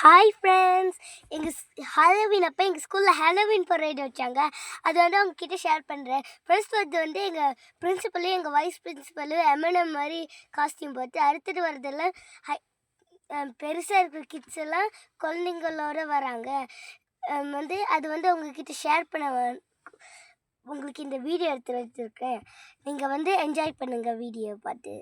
Hi friends. எங்கள் Halloween அப்போ எங்கள் ஸ்கூலில் ஹாலோவீன் பரேட் வச்சாங்க. அது வந்து அவங்கக்கிட்ட ஷேர் பண்ணுறேன். ஃபர்ஸ்ட் வந்து எங்கள் பிரின்சிபலு எங்கள் வைஸ் பிரின்சிபலு எம்என்எம் மாதிரி காஸ்டியூம் போட்டு, அடுத்தது வரதெல்லாம் பெருசாக இருக்கிற கிட்ஸ் எல்லாம் குழந்தைங்களோட வராங்க. அது வந்து உங்ககிட்ட ஷேர் பண்ண உங்களுக்கு இந்த வீடியோ எடுத்து வச்சுருக்கேன். நீங்கள் என்ஜாய் பண்ணுங்கள் வீடியோ பார்த்து.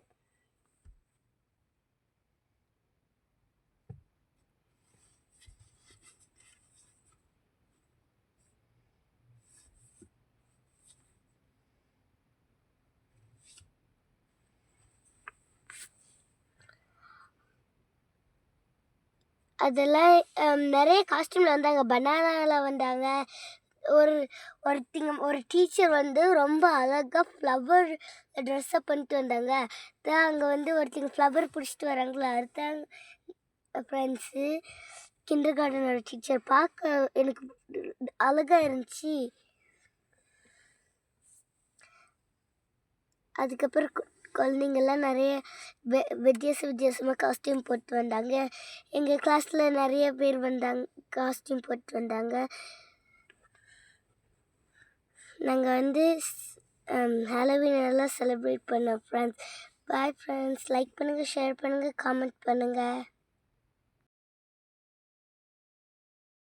அதெல்லாம் நிறைய காஸ்டியூமில் வந்தாங்க. பனானாவில் வந்தாங்க. ஒரு டீச்சர் ரொம்ப அழகாக ஃப்ளவர் ட்ரெஸ்ஸப் பண்ணிட்டு வந்தாங்க. அங்கே ஒருத்தங்க ஃப்ளவர் பிடிச்சிட்டு வராங்களா, அதுதான் ஃப்ரெண்ட்ஸு. கிண்டர் கார்டனோட டீச்சர் பார்க்க எனக்கு அழகாக இருந்துச்சு. அதுக்கப்புறம் குழந்தைங்கள்லாம் நிறைய வித்தியாசமாக காஸ்டியூம் போட்டு வந்தாங்க. எங்கள் கிளாஸில் நிறைய பேர் காஸ்டியூம் போட்டு வந்தாங்க. நாங்கள் ஹாலோவீன் எல்லாம் செலிப்ரேட் பண்ணோம் ஃப்ரெண்ட்ஸ். Bye friends. லைக் பண்ணுங்கள், ஷேர் பண்ணுங்கள், காமெண்ட் பண்ணுங்கள்.